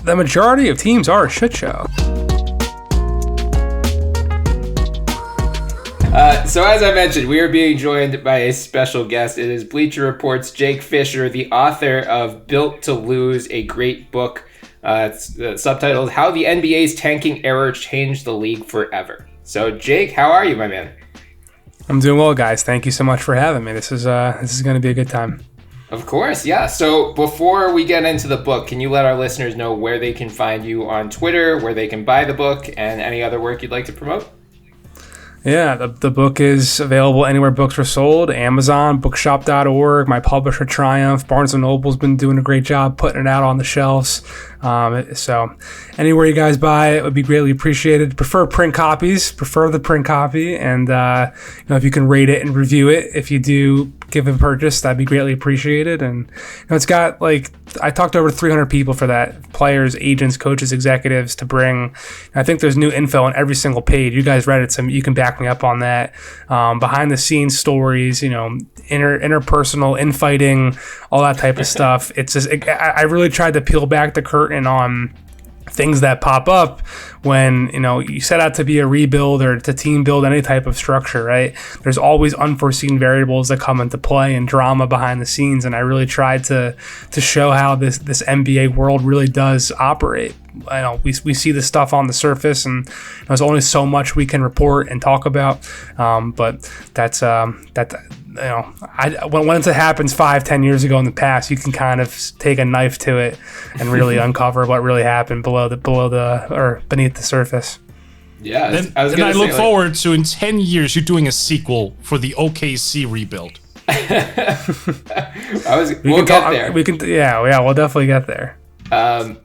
the majority of teams are a shit show. So as I mentioned, we are being joined by a special guest. It is Bleacher Report's Jake Fischer, the author of Built to Lose, a great book. It's subtitled How the NBA's Tanking Era Changed the League Forever. So Jake, how are you, my man? I'm doing well, guys. Thank you so much for having me. This is going to be a good time. Of course, yeah. So before we get into the book, can you let our listeners know where they can find you on Twitter, where they can buy the book, and any other work you'd like to promote? Yeah, the book is available anywhere books are sold. Amazon, bookshop.org, my publisher Triumph. Barnes & Noble's been doing a great job putting it out on the shelves. So anywhere you guys buy it would be greatly appreciated. Prefer the print copy. And if you can rate it and review it, if you do give a purchase, that'd be greatly appreciated. And it's got, I talked to over 300 people for that, players, agents, coaches, executives, to bring. I think there's new info on every single page. You guys read it, so you can back me up on that. Behind the scenes stories, interpersonal infighting, all that type of stuff. It's just, I really tried to peel back the curtain on things that pop up when you set out to be a rebuild or to team build any type of structure, right? There's always unforeseen variables that come into play and drama behind the scenes, and I really tried to show how this NBA world really does operate. I know we see this stuff on the surface, and there's only so much we can report and talk about, but that's once it happens 5-10 years ago in the past, you can kind of take a knife to it and really uncover what really happened beneath the surface. Yeah, I look forward to, in 10 years, you're doing a sequel for the OKC rebuild. We'll get there. We'll definitely get there. I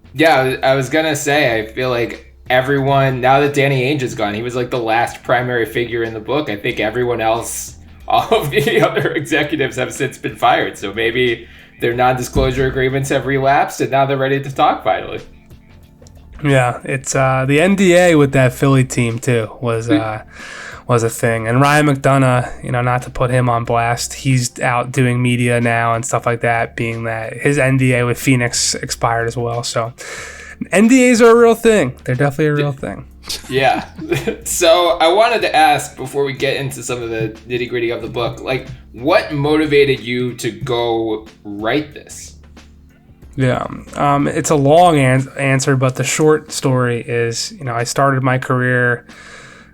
was gonna say, I feel like everyone, now that Danny Ainge is gone, he was like the last primary figure in the book. I think everyone else, all of the other executives, have since been fired. So maybe their non-disclosure agreements have relapsed, and now they're ready to talk finally. Yeah, it's the NDA with that Philly team too was a thing. And Ryan McDonough, not to put him on blast, he's out doing media now and stuff like that, being that his NDA with Phoenix expired as well. So NDAs are a real thing. They're definitely a real thing. Yeah. So I wanted to ask, before we get into some of the nitty gritty of the book, what motivated you to go write this? Yeah, it's a long answer, but the short story is, I started my career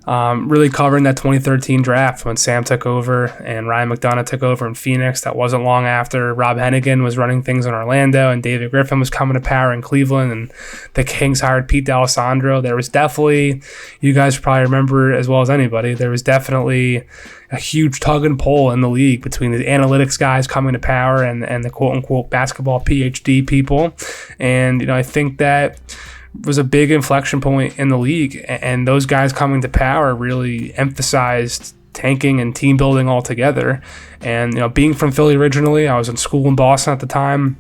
really covering that 2013 draft when Sam took over and Ryan McDonough took over in Phoenix. That wasn't long after Rob Hennigan was running things in Orlando and David Griffin was coming to power in Cleveland, and the Kings hired Pete D'Alessandro. There was definitely, you guys probably remember as well as anybody, there was definitely a huge tug and pull in the league between the analytics guys coming to power and the quote-unquote basketball PhD people. And, I think that was a big inflection point in the league, and those guys coming to power really emphasized tanking and team building altogether. And being from Philly originally, I was in school in Boston at the time.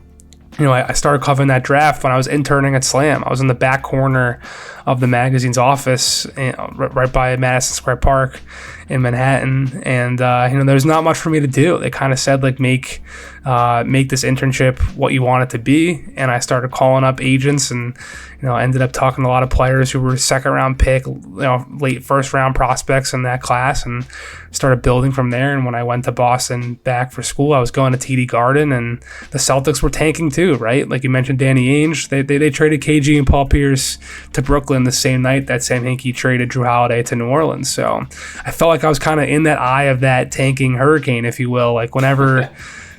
I started covering that draft when I was interning at Slam. I was in the back corner of the magazine's office, right by Madison Square Park in Manhattan, and there's not much for me to do. They kind of said make this internship what you want it to be, and I started calling up agents, and ended up talking to a lot of players who were second round pick, late first round prospects in that class, and started building from there. And when I went to Boston back for school, I was going to TD Garden, and the Celtics were tanking too, right? Like you mentioned, Danny Ainge, they traded KG and Paul Pierce to Brooklyn the same night that Sam Hinkie traded Drew Holiday to New Orleans. So I felt like I was kind of in that eye of that tanking hurricane, if you will. Like whenever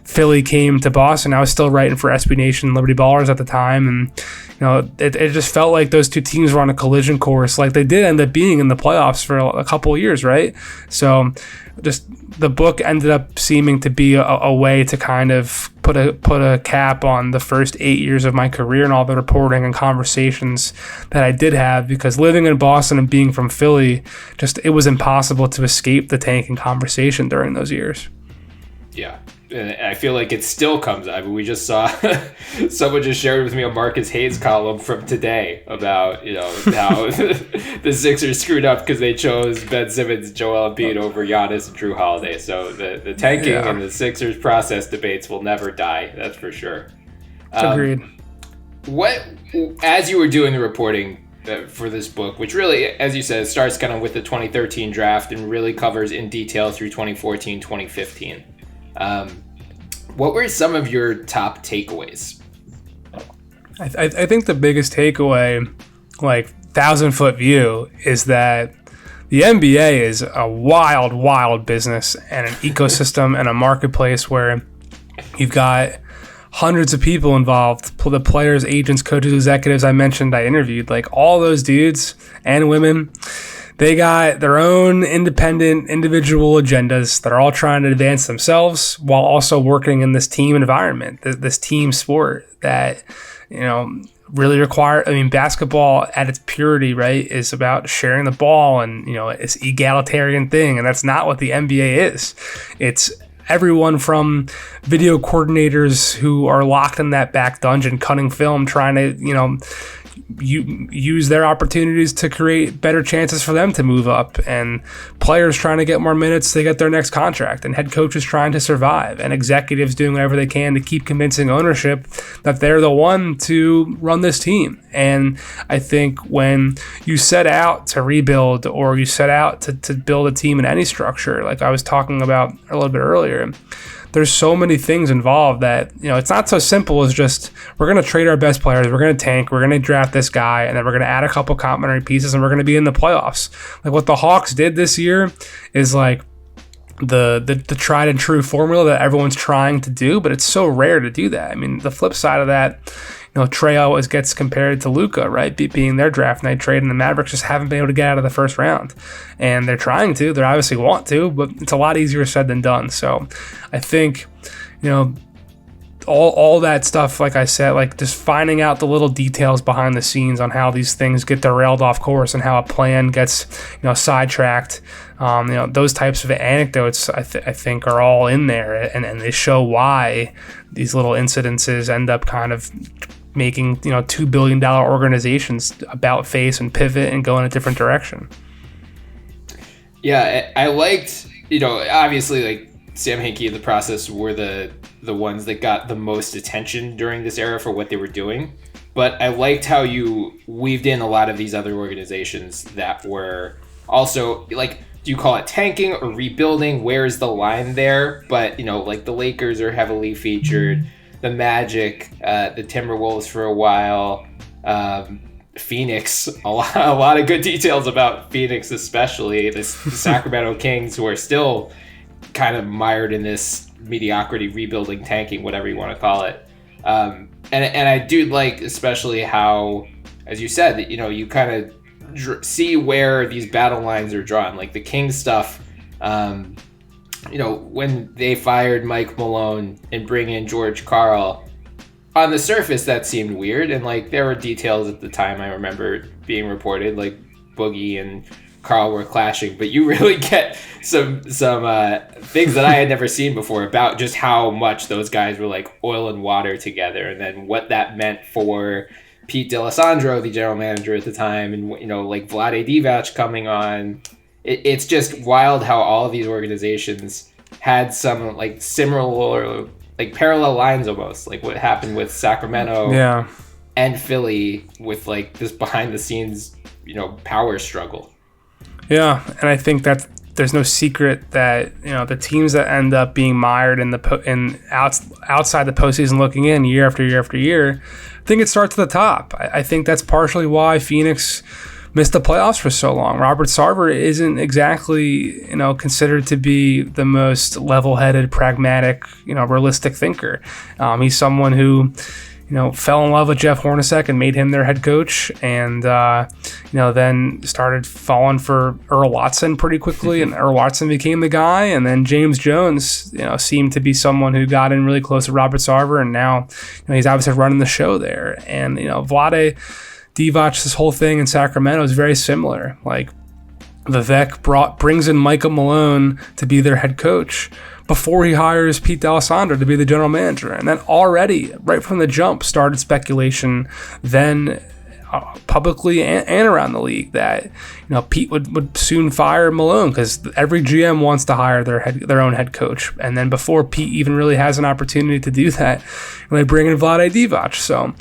Philly came to Boston, I was still writing for SB Nation, Liberty Ballers at the time, and it just felt like those two teams were on a collision course, like they did end up being in the playoffs for a couple of years, right? So just the book ended up seeming to be a way to kind of put a cap on the first 8 years of my career and all the reporting and conversations that I did have, because living in Boston and being from Philly, just it was impossible to escape the tanking conversation during those years. Yeah. And I feel like it still comes up. We just saw someone just shared with me a Marcus Hayes column from today about how the Sixers screwed up because they chose Ben Simmons, Joel Embiid over Giannis and Drew Holiday. So the tanking and the Sixers process debates will never die. That's for sure. Agreed. What as you were doing the reporting for this book, which really, as you said, starts kind of with the 2013 draft and really covers in detail through 2014, 2015. What were some of your top takeaways? I think the biggest takeaway, like 1,000-foot view, is that the NBA is a wild, wild business and an ecosystem and a marketplace where you've got hundreds of people involved, the players, agents, coaches, executives I mentioned, I interviewed, like all those dudes and women, they got their own independent, individual agendas that are all trying to advance themselves while also working in this team environment, this team sport that, really basketball at its purity, right, is about sharing the ball and, it's egalitarian thing. And that's not what the NBA is. It's everyone from video coordinators who are locked in that back dungeon cutting film, trying to, use their opportunities to create better chances for them to move up, and players trying to get more minutes to get their next contract, and head coaches trying to survive, and executives doing whatever they can to keep convincing ownership that they're the one to run this team. And I think when you set out to rebuild, or you set out to build a team in any structure, like I was talking about a little bit earlier, there's so many things involved that, it's not so simple as just, we're going to trade our best players, we're going to tank, we're going to draft this guy, and then we're going to add a couple complementary pieces, and we're going to be in the playoffs. Like what the Hawks did this year is like the tried and true formula that everyone's trying to do, but it's so rare to do that. I mean, the flip side of that, Trey always gets compared to Luka, right? Being their draft night trade, and the Mavericks just haven't been able to get out of the first round. And they're trying to. They obviously want to, but it's a lot easier said than done. So I think, all that stuff, like I said, like just finding out the little details behind the scenes on how these things get derailed off course and how a plan gets, sidetracked. Those types of anecdotes, I think, are all in there, and they show why these little incidences end up kind of making $2 billion organizations about face and pivot and go in a different direction. Yeah, I liked, obviously, like Sam Hinkie and the process were the ones that got the most attention during this era for what they were doing. But I liked how you weaved in a lot of these other organizations that were also, like, do you call it tanking or rebuilding? Where is the line there? But, like the Lakers are heavily featured, the Magic, the Timberwolves for a while, Phoenix, a lot of good details about Phoenix, especially the Sacramento Kings, who are still kind of mired in this mediocrity, rebuilding, tanking, whatever you want to call it. And I do like especially how, as you said, that you kind of see where these battle lines are drawn, like the Kings stuff. When they fired Mike Malone and bring in George Karl, on the surface that seemed weird, and like there were details at the time I remember being reported, like Boogie and Karl were clashing, but you really get some things that I had never seen before about just how much those guys were like oil and water together, and then what that meant for Pete D'Alessandro, the general manager at the time, and like Vlade Divac coming on. It's just wild how all of these organizations had some like similar, like parallel lines almost, like what happened with Sacramento and Philly with like this behind the scenes, power struggle. Yeah, and I think that there's no secret that the teams that end up being mired in outside the postseason looking in year after year after year, I think it starts at the top. I think that's partially why Phoenix missed the playoffs for so long. Robert Sarver isn't exactly, considered to be the most level-headed, pragmatic, realistic thinker. He's someone who, fell in love with Jeff Hornacek and made him their head coach, and then started falling for Earl Watson pretty quickly, and Earl Watson became the guy, and then James Jones, seemed to be someone who got in really close to Robert Sarver, and now he's obviously running the show there. And Vlade Divac, this whole thing in Sacramento is very similar. Like Vivek brings in Michael Malone to be their head coach before he hires Pete D'Alessandro to be the general manager, and then already right from the jump started speculation then publicly and around the league that Pete would soon fire Malone because every GM wants to hire their own head coach, and then before Pete even really has an opportunity to do that, they bring in Vlade Divac. So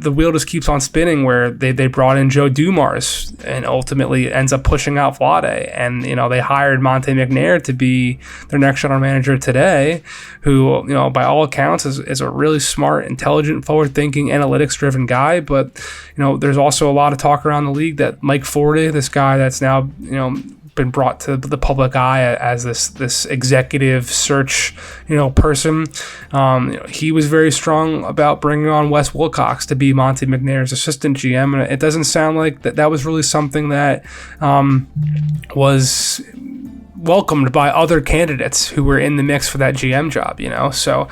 the wheel just keeps on spinning where they brought in Joe Dumars and ultimately ends up pushing out Vlade, and they hired Monte McNair to be their next general manager today, who by all accounts is a really smart, intelligent, forward-thinking, analytics-driven guy. But there's also a lot of talk around the league that Mike Forte, this guy that's now been brought to the public eye as this executive search person, he was very strong about bringing on Wes Wilcox to be Monte McNair's assistant GM, and it doesn't sound like that was really something that was welcomed by other candidates who were in the mix for that GM job, so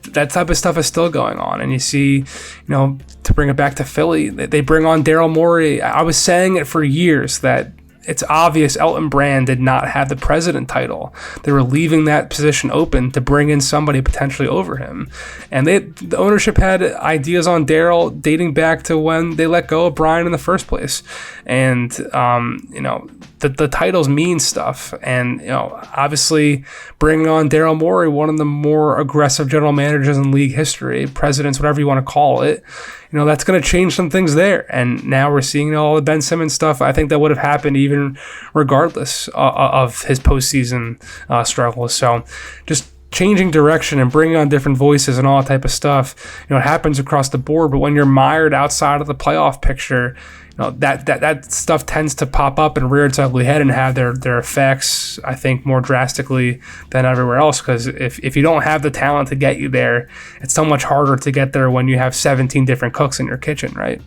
that type of stuff is still going on. And you see, to bring it back to Philly, they bring on Daryl Morey. I was saying it for years that it's obvious Elton Brand did not have the president title. They were leaving that position open to bring in somebody potentially over him. And the ownership had ideas on Daryl dating back to when they let go of Bryan in the first place. And, the titles mean stuff. And, obviously bringing on Daryl Morey, one of the more aggressive general managers in league history, presidents, whatever you want to call it, that's going to change some things there. And now we're seeing all the Ben Simmons stuff. I think that would have happened even regardless of his postseason struggles. So just changing direction and bringing on different voices and all that type of stuff, it happens across the board. But when you're mired outside of the playoff picture, that stuff tends to pop up and rear its ugly head and have their effects, I think, more drastically than everywhere else. Because if you don't have the talent to get you there, it's so much harder to get there when you have 17 different cooks in your kitchen, right?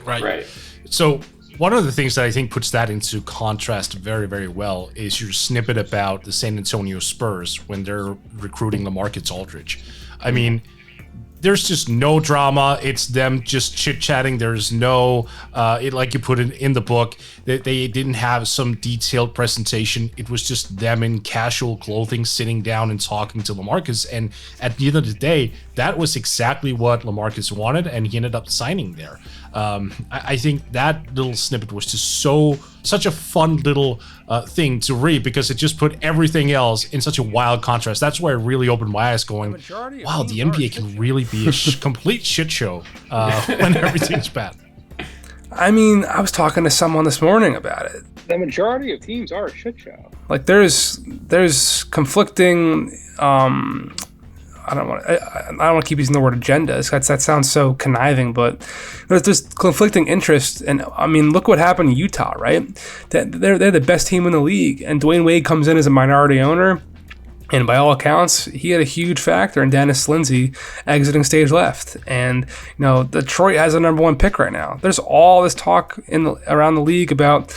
Right. So one of the things that I think puts that into contrast very, very well is your snippet about the San Antonio Spurs when they're recruiting LaMarcus Aldridge. I mean, there's just no drama. It's them just chit-chatting. There's no, like you put it in the book, that they didn't have some detailed presentation. It was just them in casual clothing sitting down and talking to LaMarcus. And at the end of the day, that was exactly what LaMarcus wanted, and he ended up signing there. I think that little snippet was just such a fun little thing to read because it just put everything else in such a wild contrast. That's where I really opened my eyes going, wow, the NBA can really be a complete shit show when everything's bad. I mean, I was talking to someone this morning about it. The majority of teams are a shit show. Like there's conflicting I don't want to keep using the word agendas. That sounds so conniving, but there's conflicting interests. And I mean, look what happened in Utah, right? They're the best team in the league, and Dwayne Wade comes in as a minority owner, and by all accounts, he had a huge factor in Dennis Lindsey exiting stage left. And Detroit has a number one pick right now. There's all this talk around the league about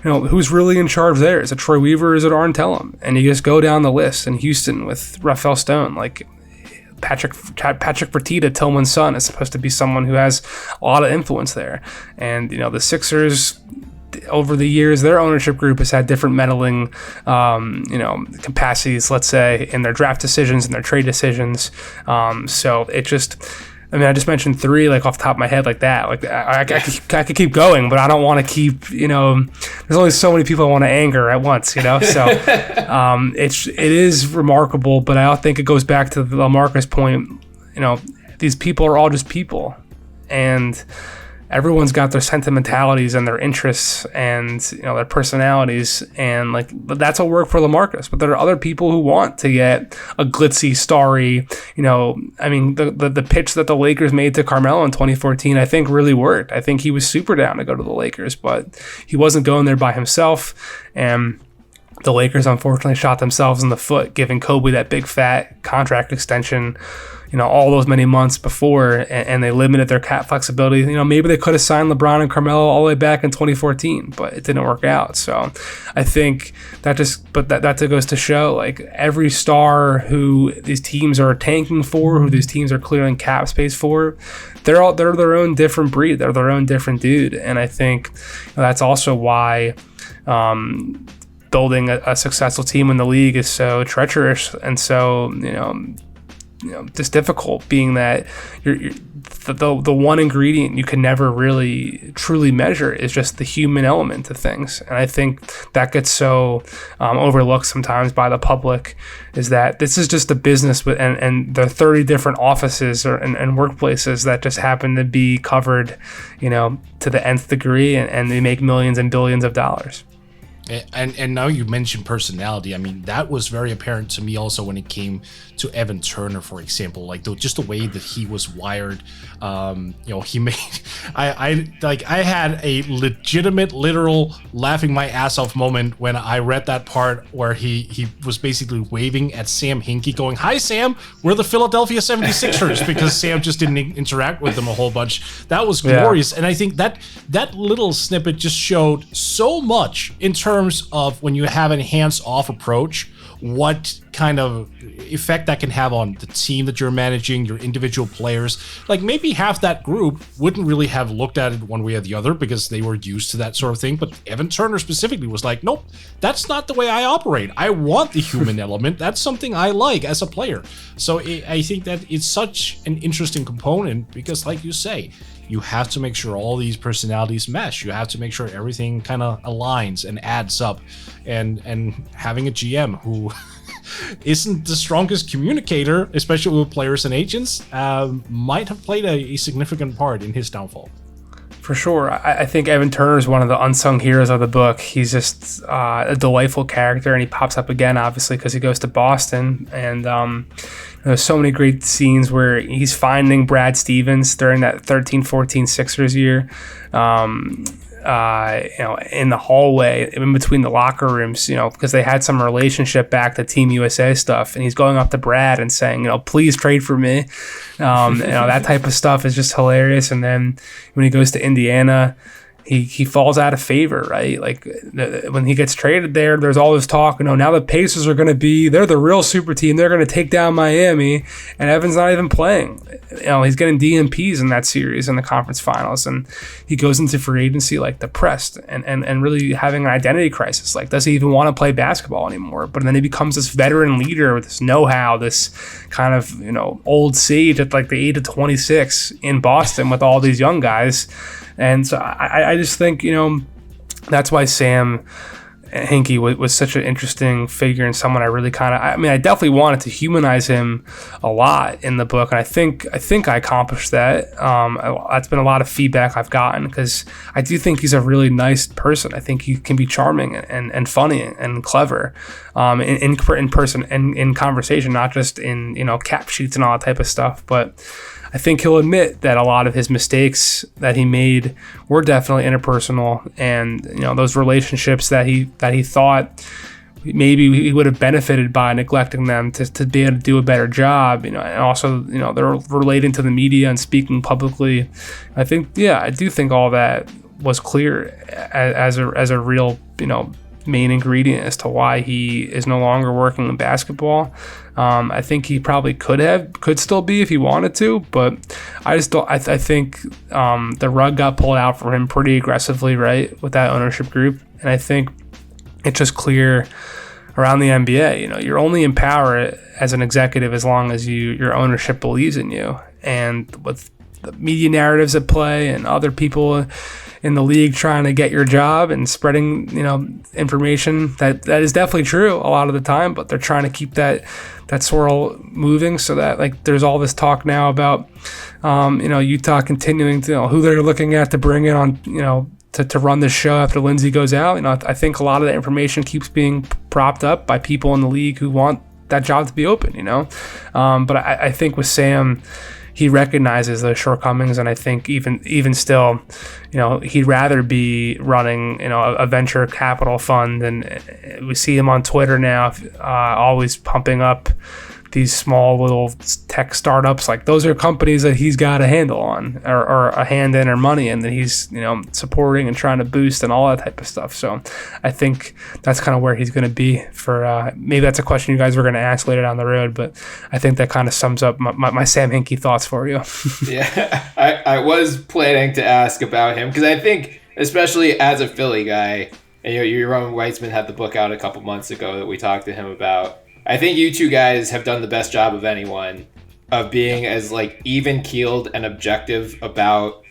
who's really in charge there. Is it Troy Weaver or is it Arn Tellem? And you just go down the list. In Houston with Rafael Stone, like Patrick Fertitta, Tillman's son, is supposed to be someone who has a lot of influence there. And the Sixers, over the years, their ownership group has had different meddling capacities, let's say, in their draft decisions and their trade decisions. So it just, I just mentioned three, like off the top of my head, like that. Like I could keep going, but I don't want to keep. There's only so many people I want to anger at once. So it is remarkable, but I think it goes back to the LaMarcus point. These people are all just people, and everyone's got their sentimentalities and their interests and their personalities, and like that's what worked for LaMarcus. But there are other people who want to get a glitzy, starry. The pitch that the Lakers made to Carmelo in 2014, I think really worked. I think he was super down to go to the Lakers, but he wasn't going there by himself, and the Lakers unfortunately shot themselves in the foot, giving Kobe that big fat contract extension, all those many months before, and they limited their cap flexibility. Maybe they could have signed LeBron and Carmelo all the way back in 2014, but it didn't work out. So I think that goes to show, like, every star who these teams are tanking for, who these teams are clearing cap space for, they're their own different breed. They're their own different dude. And I think that's also why building a successful team in the league is so treacherous and so, just difficult, being that you're the one ingredient you can never really truly measure is just the human element to things. And I think that gets so overlooked sometimes by the public, is that this is just a business and there are 30 different offices and workplaces that just happen to be covered, to the nth degree, and they make millions and billions of dollars. And now you mentioned personality. I mean, that was very apparent to me also when it came to Evan Turner, for example. Like just the way that he was wired. He made. I had a legitimate, literal laughing my ass off moment when I read that part where he was basically waving at Sam Hinkie, going, "Hi, Sam, we're the Philadelphia 76ers," because Sam just didn't interact with them a whole bunch. That was glorious, and I think that little snippet just showed so much in terms of when you have a hands-off approach, what kind of effect that can have on the team that you're managing, your individual players. Like maybe half that group wouldn't really have looked at it one way or the other because they were used to that sort of thing. But Evan Turner specifically was like, nope, that's not the way I operate. I want the human element. That's something I like as a player. So I think that it's such an interesting component because, like you say, you have to make sure all these personalities mesh. You have to make sure everything kind of aligns and adds up. And having a GM who isn't the strongest communicator, especially with players and agents, might have played a significant part in his downfall. For sure. I think Evan Turner is one of the unsung heroes of the book. He's just a delightful character, and he pops up again, obviously, because he goes to Boston. And there's so many great scenes where he's finding Brad Stevens during that 13-14 Sixers year, in the hallway, in between the locker rooms, because they had some relationship back to Team USA stuff. And he's going up to Brad and saying, please trade for me. That type of stuff is just hilarious. And then when he goes to Indiana, he falls out of favor, right? Like when he gets traded there's all this talk, now the Pacers are going to they're the real super team. They're going to take down Miami, and Evan's not even playing. He's getting DNPs in that series in the conference finals, and he goes into free agency like depressed and really having an identity crisis. Like, does he even want to play basketball anymore? But then he becomes this veteran leader with this know-how, this kind of, old sage at like the age of 26 in Boston with all these young guys. And so I just think, that's why Sam Hinkie was such an interesting figure and someone I really I definitely wanted to humanize him a lot in the book. And I think I accomplished that. That's been a lot of feedback I've gotten because I do think he's a really nice person. I think he can be charming and funny and clever in person and in conversation, not just in, cap sheets and all that type of stuff. But I think he'll admit that a lot of his mistakes that he made were definitely interpersonal, and those relationships that he thought maybe he would have benefited by neglecting them to be able to do a better job, and also they're relating to the media and speaking publicly. I do think all that was clear as a real main ingredient as to why he is no longer working in basketball. I think he probably could still be if he wanted to, but I just don't. I think the rug got pulled out for him pretty aggressively, right, with that ownership group, and I think it's just clear around the NBA. You're only in power as an executive as long as your ownership believes in you, and with the media narratives at play and other people in the league trying to get your job and spreading, information that is definitely true a lot of the time, but they're trying to keep that swirl moving so that there's all this talk now about, Utah continuing to, who they're looking at to bring in on, to run this show after Lindsay goes out. I think a lot of the information keeps being propped up by people in the league who want that job to be open, but I think with Sam, he recognizes those shortcomings, and I think even still, he'd rather be running, a venture capital fund, and we see him on Twitter now, always pumping up these small little tech startups. Like, those are companies that he's got a handle on, or a hand in, or money in, that he's supporting and trying to boost and all that type of stuff. So I think that's kind of where he's going to be for maybe that's a question you guys were going to ask later down the road, but I think that kind of sums up my Sam Hinkie thoughts for you. Yeah, I was planning to ask about him because I think, especially as a Philly guy, and Yaron Weitzman had the book out a couple months ago that we talked to him about. I think you two guys have done the best job of anyone of being as like even keeled and objective about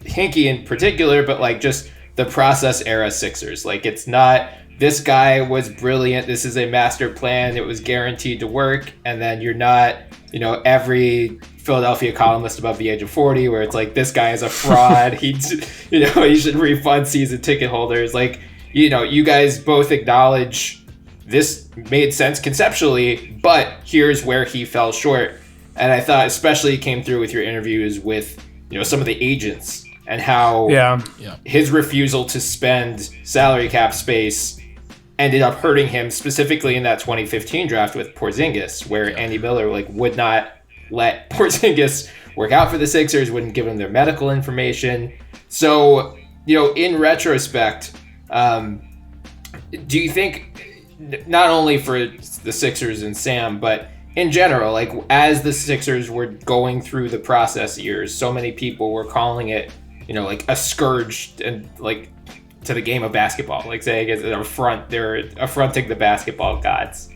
Hinkie in particular, but like just the process era Sixers. Like, it's not, this guy was brilliant, this is a master plan, it was guaranteed to work, and then you're not, you know, every Philadelphia columnist above the age of 40 where it's like, this guy is a fraud, he should refund season ticket holders. Like, you know, you guys both acknowledge this made sense conceptually, but here's where he fell short. And I thought especially it came through with your interviews with, you know, some of the agents and how his refusal to spend salary cap space ended up hurting him, specifically in that 2015 draft with Porzingis, where Andy Miller like would not let Porzingis work out for the Sixers, wouldn't give him their medical information. So, you know, in retrospect, do you think, not only for the Sixers and Sam, but in general, like as the Sixers were going through the process years, so many people were calling it, you know, like a scourge and like to the game of basketball, like saying it's an affront, they're affronting the basketball gods.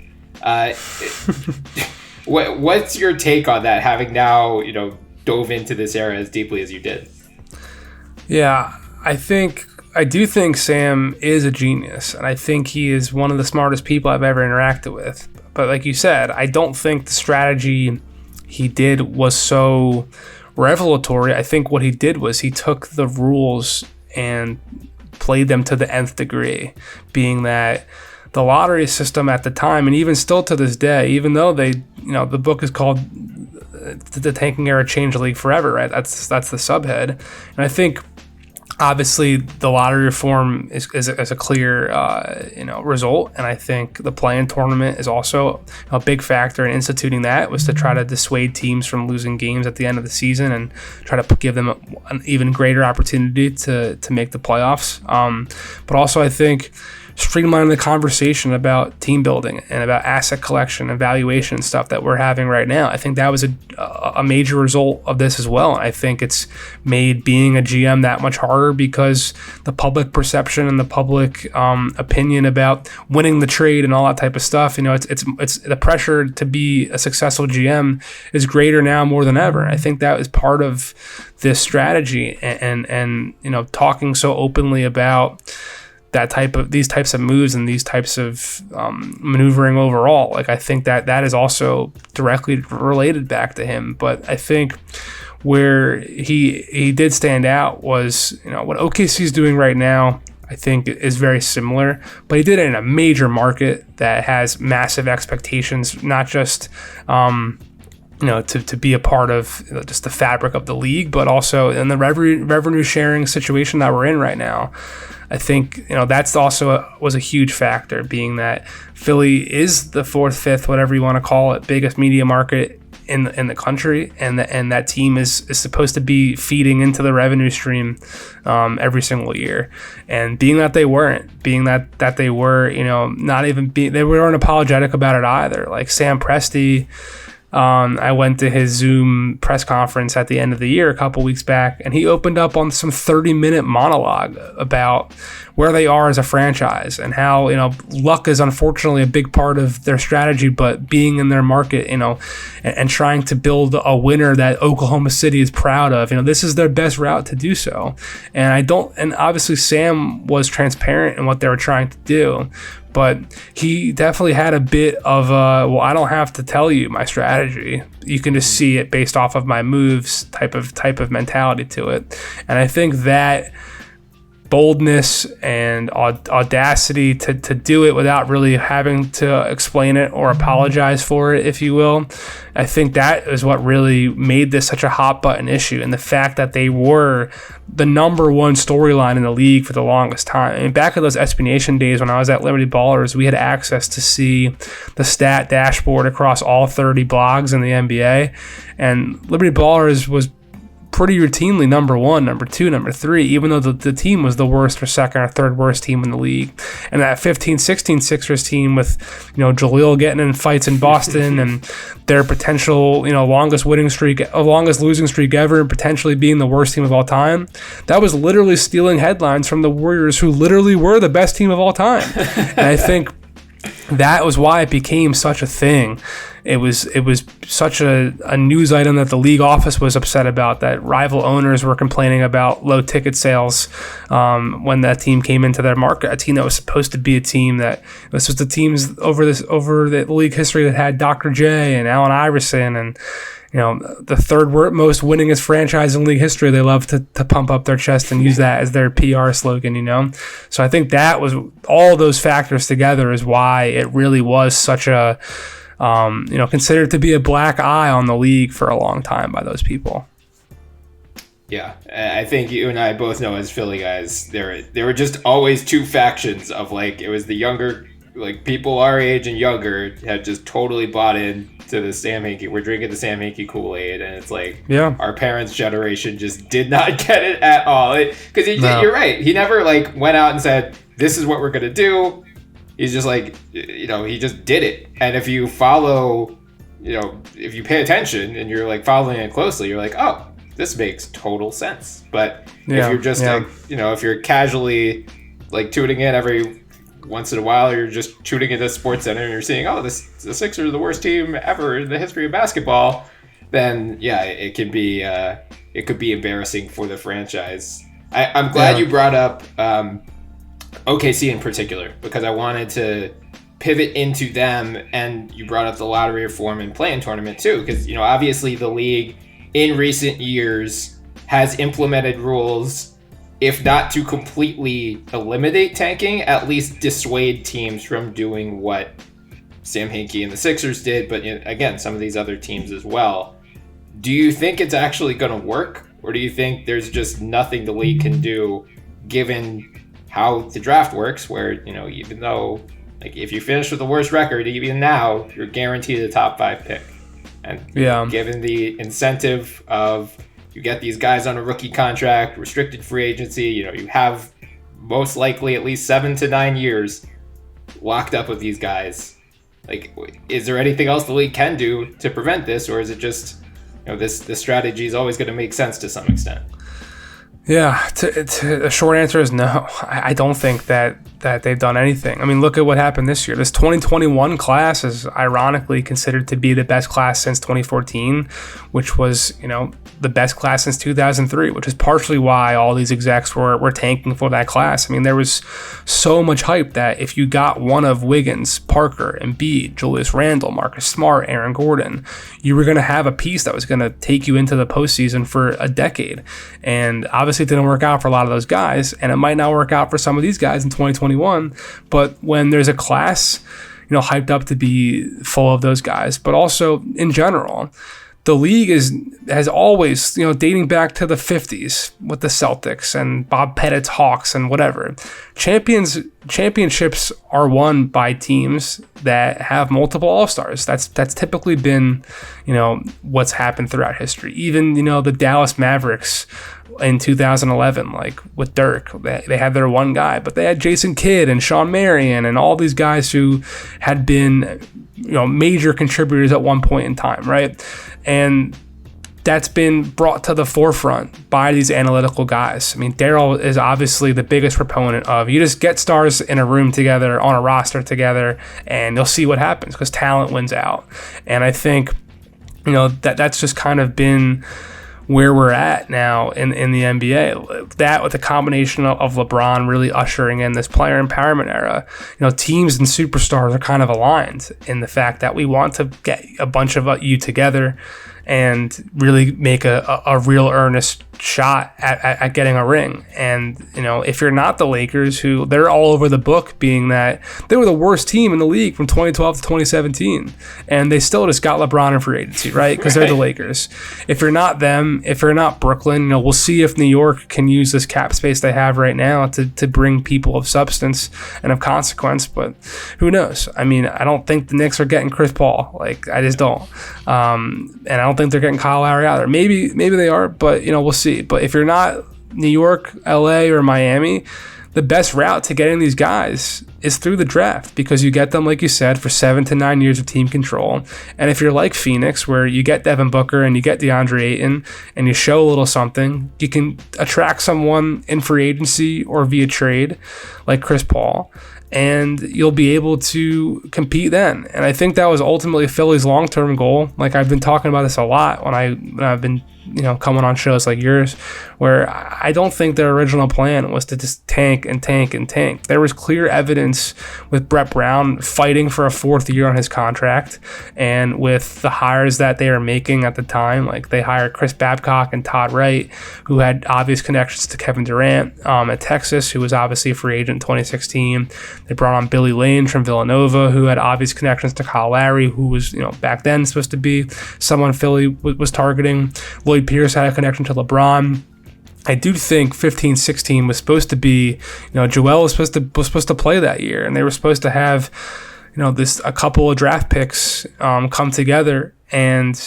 What's your take on that, having now, you know, dove into this era as deeply as you did? Yeah, I do think Sam is a genius, and I think he is one of the smartest people I've ever interacted with. But like you said, I don't think the strategy he did was so revelatory. I think what he did was he took the rules and played them to the nth degree, being that the lottery system at the time, and even still to this day, even though they, you know, the book is called The Tanking Era Changed the League Forever, right? That's the subhead. And I think obviously the lottery reform is a clear result, and I think the play-in tournament is also a big factor in instituting that, was to try to dissuade teams from losing games at the end of the season and try to give them an even greater opportunity to make the playoffs. But also I think streamlining the conversation about team building and about asset collection and valuation and stuff that we're having right now. I think that was a major result of this as well. I think it's made being a GM that much harder because the public perception and the public opinion about winning the trade and all that type of stuff, you know, it's the pressure to be a successful GM is greater now more than ever. I think that is part of this strategy and you know, talking so openly about these types of moves and these types of maneuvering overall. Like, I think that is also directly related back to him. But I think where he did stand out was, you know, what OKC is doing right now, I think is very similar, but he did it in a major market that has massive expectations, not just you know, to be a part of, you know, just the fabric of the league, but also in the revenue sharing situation that we're in right now. I think, you know, that's also was a huge factor, being that Philly is the fourth, fifth, whatever you want to call it, biggest media market in the country, and that team is supposed to be feeding into the revenue stream every single year. And being that they weren't, being that they were, you know, they weren't apologetic about it either. Like Sam Presti, I went to his Zoom press conference at the end of the year a couple weeks back, and he opened up on some 30-minute monologue about where they are as a franchise and how, you know, luck is unfortunately a big part of their strategy, but being in their market, you know, and trying to build a winner that Oklahoma City is proud of, you know, this is their best route to do so. And obviously Sam was transparent in what they were trying to do, but he definitely had a bit of I don't have to tell you my strategy. You can just see it based off of my moves type of mentality to it. And I think that boldness and audacity to do it without really having to explain it or apologize for it, if you will, I think that is what really made this such a hot button issue. And the fact that they were the number one storyline in the league for the longest time. I mean, back in those SB Nation days when I was at Liberty Ballers, we had access to see the stat dashboard across all 30 blogs in the NBA, and Liberty Ballers was pretty routinely number one, number two, number three, even though the team was the worst or second or third worst team in the league. And that 15-16 Sixers team with, you know, Jaleel getting in fights in Boston and their potential, you know, longest losing streak ever, and potentially being the worst team of all time, that was literally stealing headlines from the Warriors, who literally were the best team of all time. And I think that was why it became such a thing. it was such a news item that the league office was upset about, that rival owners were complaining about low ticket sales when that team came into their market, a team that was supposed to be a team that this was the teams over the league history that had Dr. J and Allen Iverson and the third most winningest franchise in league history. They love to pump up their chest and use that as their PR slogan, So I think that was all those factors together is why it really was such a, considered to be a black eye on the league for a long time by those people. Yeah, I think you and I both know as Philly guys, there were just always two factions of it was the younger, people our age and younger had just totally bought in to the Sam Hinkie. We're drinking the Sam Hinkie Kool-Aid, and it's our parents' generation just did not get it at all. Because you're right. He never went out and said, "This is what we're gonna do." He's just he just did it. And if you follow, if you pay attention and you're following it closely, you're like, oh, this makes total sense. But if you're just if you're casually tuning in every once in a while, you're just tuning into Sports Center and you're seeing, oh, the Sixers are the worst team ever in the history of basketball, then it could be embarrassing for the franchise. I'm glad you brought up OKC in particular, because I wanted to pivot into them, and you brought up the lottery reform and play-in tournament too, because obviously the league in recent years has implemented rules, if not to completely eliminate tanking, at least dissuade teams from doing what Sam Hinkie and the Sixers did, but again, some of these other teams as well. Do you think it's actually going to work, or do you think there's just nothing the league can do given how the draft works, where, even though, if you finish with the worst record, even now, you're guaranteed a top 5 pick. And given the incentive of you get these guys on a rookie contract, restricted free agency, you have most likely at least 7 to 9 years locked up with these guys. Is there anything else the league can do to prevent this, or is it just, this strategy is always going to make sense to some extent? Yeah, the short answer is no. I don't think that they've done anything. I mean, look at what happened this year. This 2021 class is ironically considered to be the best class since 2014, which was, the best class since 2003, which is partially why all these execs were tanking for that class. I mean, there was so much hype that if you got one of Wiggins, Parker, Embiid, Julius Randle, Marcus Smart, Aaron Gordon, you were going to have a piece that was going to take you into the postseason for a decade. And obviously it didn't work out for a lot of those guys, and it might not work out for some of these guys in 2021. But when there's a class, hyped up to be full of those guys, but also in general, the league has always, dating back to the 50s with the Celtics and Bob Pettit's Hawks and whatever, championships are won by teams that have multiple All-Stars. That's typically been, what's happened throughout history. Even, the Dallas Mavericks in 2011, with Dirk, they had their one guy, but they had Jason Kidd and Sean Marion and all these guys who had been, major contributors at one point in time, right? And that's been brought to the forefront by these analytical guys. I mean, Daryl is obviously the biggest proponent of, you just get stars in a room together, on a roster together, and you'll see what happens, because talent wins out. And I think, that's just kind of been where we're at now in the NBA. That with the combination of LeBron really ushering in this player empowerment era, teams and superstars are kind of aligned in the fact that we want to get a bunch of you together and really make a real earnest shot at getting a ring. And, if you're not the Lakers, who they're all over the book being that they were the worst team in the league from 2012 to 2017, and they still just got LeBron in free agency, right? Because they're the Lakers. If you're not them, if you're not Brooklyn, we'll see if New York can use this cap space they have right now to bring people of substance and of consequence, but who knows? I mean, I don't think the Knicks are getting Chris Paul. I just don't. And I don't think they're getting Kyle Lowry either. Maybe they are, but we'll see. But if you're not New York, LA, or Miami, the best route to getting these guys is through the draft, because you get them, like you said, for 7 to 9 years of team control. And if you're like Phoenix, where you get Devin Booker and you get DeAndre Ayton and you show a little something, you can attract someone in free agency or via trade like Chris Paul. and you'll be able to compete then. And I think that was ultimately Philly's long-term goal. Like, I've been talking about this a lot when I've been, coming on shows like yours, where I don't think their original plan was to just tank and tank and tank. There was clear evidence with Brett Brown fighting for a 4th year on his contract, and with the hires that they were making at the time, like they hired Chris Babcock and Todd Wright, who had obvious connections to Kevin Durant at Texas, who was obviously a free agent in 2016. They brought on Billy Lane from Villanova, who had obvious connections to Kyle Lowry, who was, back then supposed to be someone Philly was targeting. Lloyd Pierce had a connection to LeBron. I do think 15-16 was supposed to be, Joel was supposed to play that year, and they were supposed to have, a couple of draft picks come together and,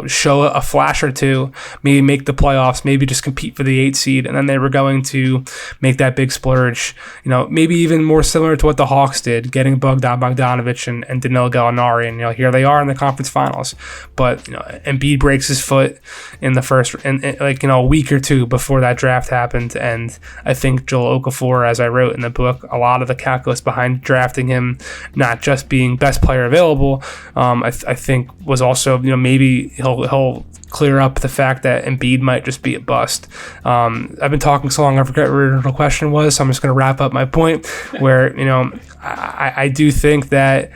show a flash or two, maybe make the playoffs, maybe just compete for the 8th seed. And then they were going to make that big splurge, maybe even more similar to what the Hawks did, getting Bogdanovich and Danilo Gallinari. And, here they are in the conference finals. But, Embiid breaks his foot in the first, a week or two before that draft happened. And I think Joel Okafor, as I wrote in the book, a lot of the calculus behind drafting him, not just being best player available, I think was also, maybe he'll clear up the fact that Embiid might just be a bust. I've been talking so long, I forget what the original question was, so I'm just going to wrap up my point where, I do think that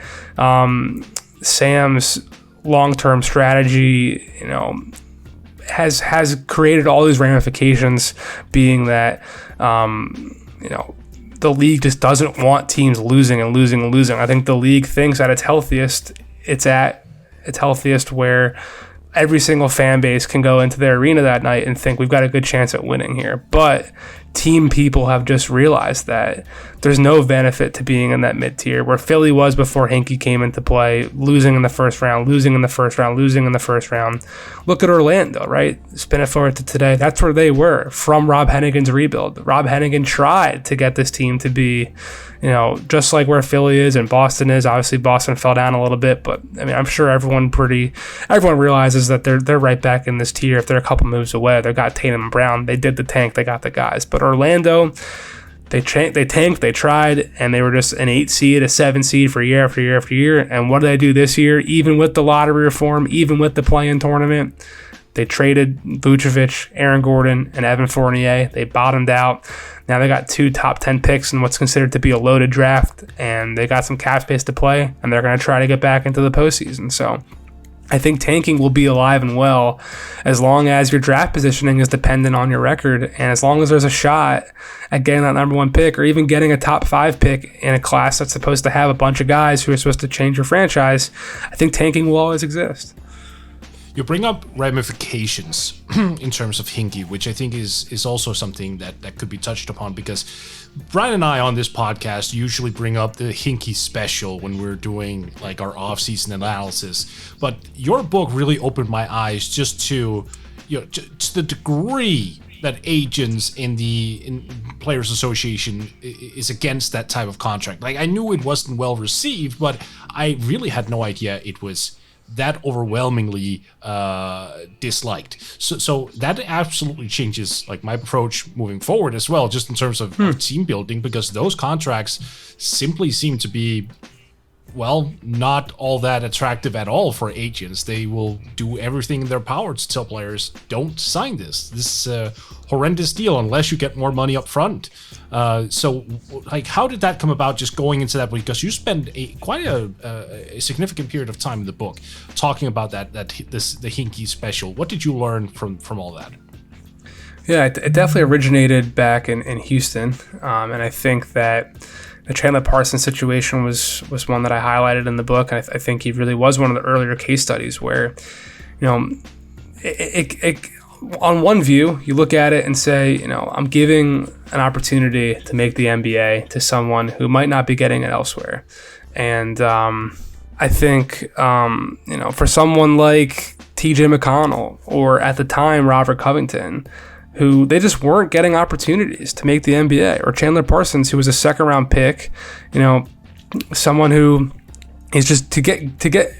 Sam's long-term strategy, has created all these ramifications, being that, the league just doesn't want teams losing and losing and losing. I think the league thinks at its healthiest, it's healthiest where every single fan base can go into their arena that night and think we've got a good chance at winning here. But team people have just realized that there's no benefit to being in that mid-tier where Philly was before Hinkie came into play, losing in the first round, losing in the first round, losing in the first round. Look at Orlando, right? Spin it forward to today. That's where they were from Rob Hennigan's rebuild. Rob Hennigan tried to get this team to be, just like where Philly is and Boston is. Obviously, Boston fell down a little bit, but I'm sure everyone realizes that they're right back in this tier. If they're a couple moves away, they got Tatum and Brown. They did the tank. They got the guys. But Orlando, they tanked, they tried, and they were just an 8 seed, a 7 seed for year after year after year. And what did they do this year? Even with the lottery reform, even with the play-in tournament, they traded Vucevic, Aaron Gordon, and Evan Fournier. They bottomed out. Now they got 2 top 10 picks in what's considered to be a loaded draft, and they got some cap space to play, and they're going to try to get back into the postseason. So I think tanking will be alive and well as long as your draft positioning is dependent on your record, and as long as there's a shot at getting that number 1 pick, or even getting a top 5 pick in a class that's supposed to have a bunch of guys who are supposed to change your franchise. I think tanking will always exist. You bring up ramifications in terms of Hinkie, which I think is also something that could be touched upon, because Bryan and I on this podcast usually bring up the Hinkie special when we're doing like our off-season analysis. But your book really opened my eyes just to the degree that agents in Players Association is against that type of contract. Like, I knew it wasn't well received, but I really had no idea it was that overwhelmingly disliked. So that absolutely changes like my approach moving forward as well, just in terms of team building, because those contracts simply seem to be, well, not all that attractive at all for agents. They will do everything in their power to tell players, don't sign this. This is a horrendous deal unless you get more money up front. So, like, how did that come about, just going into that? Because you spend quite a significant period of time in the book talking about the Hinkie special. What did you learn from all that? Yeah, it definitely originated back in Houston, and I think that the Chandler Parsons situation was one that I highlighted in the book, and I think he really was one of the earlier case studies where, it on one view, you look at it and say, I'm giving an opportunity to make the NBA to someone who might not be getting it elsewhere. And I think, for someone like TJ McConnell, or at the time Robert Covington, who they just weren't getting opportunities to make the NBA, or Chandler Parsons, who was a second-round pick, someone who is just to get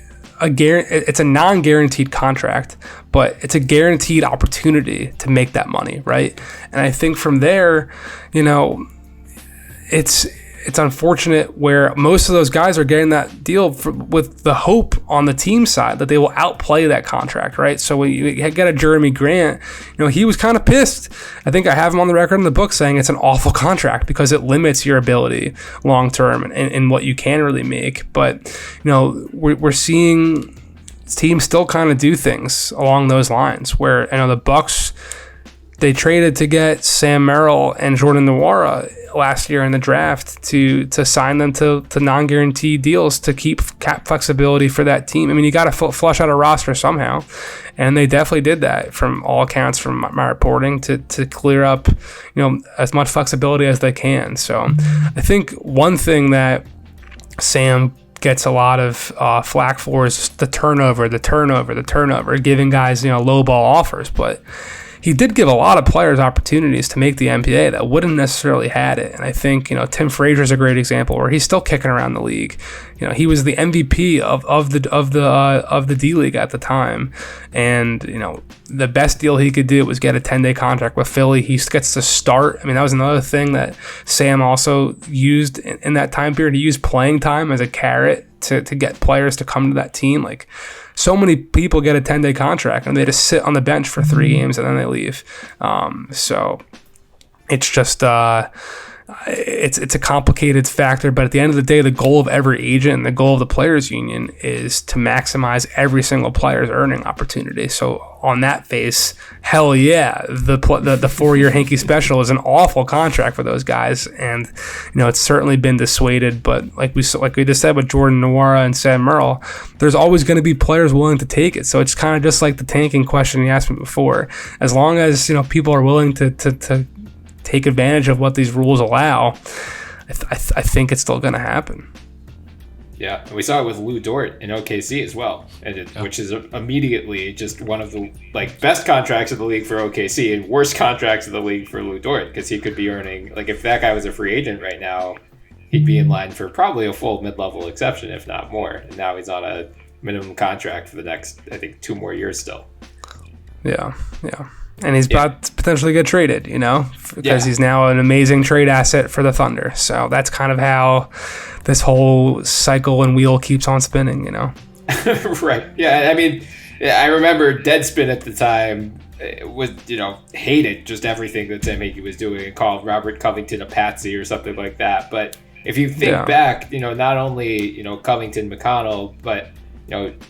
it's a non-guaranteed contract, but it's a guaranteed opportunity to make that money, right? And I think from there, it's it's unfortunate where most of those guys are getting that deal with the hope on the team side that they will outplay that contract, right? So when you get a Jeremy Grant, he was kind of pissed. I think I have him on the record in the book saying it's an awful contract because it limits your ability long term and what you can really make. But we're seeing teams still kind of do things along those lines where the Bucks, they traded to get Sam Merrill and Jordan Nwora last year in the draft to sign them to non-guaranteed deals to keep cap flexibility for that team. I mean, you got to flush out a roster somehow, and they definitely did that from all accounts from my reporting to clear up as much flexibility as they can. So I think one thing that Sam gets a lot of flack for is the turnover, giving guys low ball offers, but he did give a lot of players opportunities to make the NBA that wouldn't necessarily had it. And I think, Tim Frazier's a great example where he's still kicking around the league. He was the MVP of the D League at the time. And, the best deal he could do was get a 10-day contract with Philly. He gets to start. I mean, that was another thing that Sam also used in that time period. He used playing time as a carrot to get players to come to that team. Like, so many people get a 10-day contract and they just sit on the bench for 3 games and then they leave. So it's just it's a complicated factor, but at the end of the day, the goal of every agent and the goal of the players union is to maximize every single player's earning opportunity. So on that face, hell yeah, the 4-year Hinkie special is an awful contract for those guys, and it's certainly been dissuaded. But like we just said with Jordan Nwora and Sam Merrill, there's always going to be players willing to take it. So it's kind of just like the tanking question you asked me before. As long as people are willing to take advantage of what these rules allow, I think it's still going to happen. Yeah, and we saw it with Lou Dort in OKC as well, which is immediately just one of the best contracts of the league for OKC and worst contracts of the league for Lou Dort, because he could be earning, if that guy was a free agent right now, he'd be in line for probably a full mid-level exception, if not more. And now he's on a minimum contract for the next, I think, 2 more years still. Yeah. And he's about to potentially get traded, because he's now an amazing trade asset for the Thunder. So that's kind of how this whole cycle and wheel keeps on spinning, Right. Yeah. I mean, I remember Deadspin at the time was, hated just everything that Tim Hinkie was doing and called Robert Covington a patsy or something like that. But if you think back, not only, Covington, McConnell, but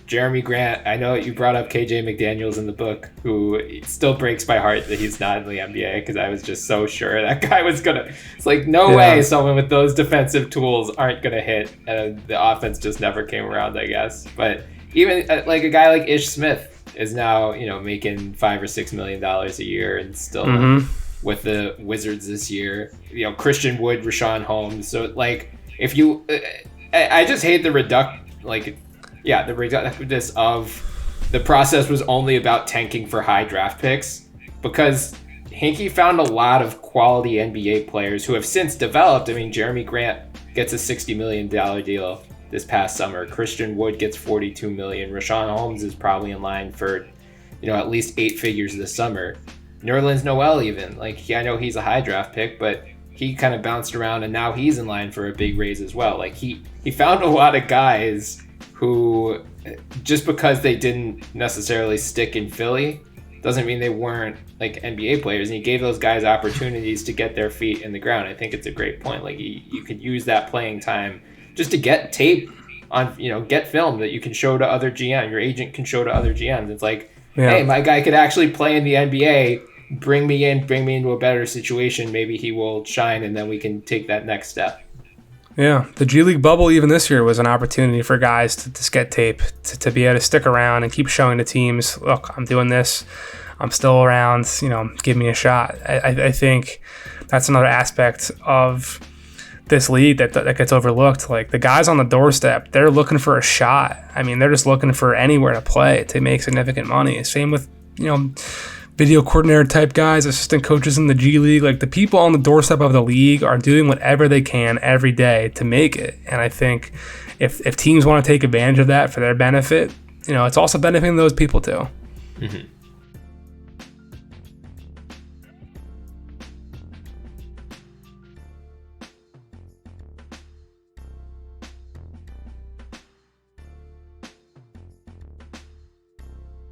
Jeremy Grant, I know you brought up KJ McDaniels in the book, who still breaks my heart that he's not in the NBA, because I was just so sure that guy was gonna. It's no way someone with those defensive tools aren't gonna hit, and the offense just never came around, I guess. But even a guy like Ish Smith is now making $5 or $6 million a year and still with the Wizards this year. Christian Wood, Rashawn Holmes. So if you, I just hate the the reductiveness of the process was only about tanking for high draft picks, because Hinkie found a lot of quality NBA players who have since developed. I mean, Jeremy Grant gets a $60 million deal this past summer. Christian Wood gets $42 million. Rashawn Holmes is probably in line for, at least 8 figures this summer. Nerlens Noel even. I know he's a high draft pick, but he kind of bounced around and now he's in line for a big raise as well. He found a lot of guys who, just because they didn't necessarily stick in Philly, doesn't mean they weren't NBA players. And he gave those guys opportunities to get their feet in the ground. I think it's a great point. You could use that playing time just to get tape on, get film that you can show to other GMs. Your agent can show to other GMs. It's hey, my guy could actually play in the NBA. Bring me into a better situation. Maybe he will shine, and then we can take that next step. Yeah, the G League bubble even this year was an opportunity for guys to just get tape, to be able to stick around and keep showing the teams, look, I'm doing this, I'm still around, give me a shot. I think that's another aspect of this league that gets overlooked. The guys on the doorstep, they're looking for a shot. I mean, they're just looking for anywhere to play to make significant money. Same with, video coordinator type guys, assistant coaches in the G League. The people on the doorstep of the league are doing whatever they can every day to make it. And I think if teams want to take advantage of that for their benefit, it's also benefiting those people too. Mm-hmm.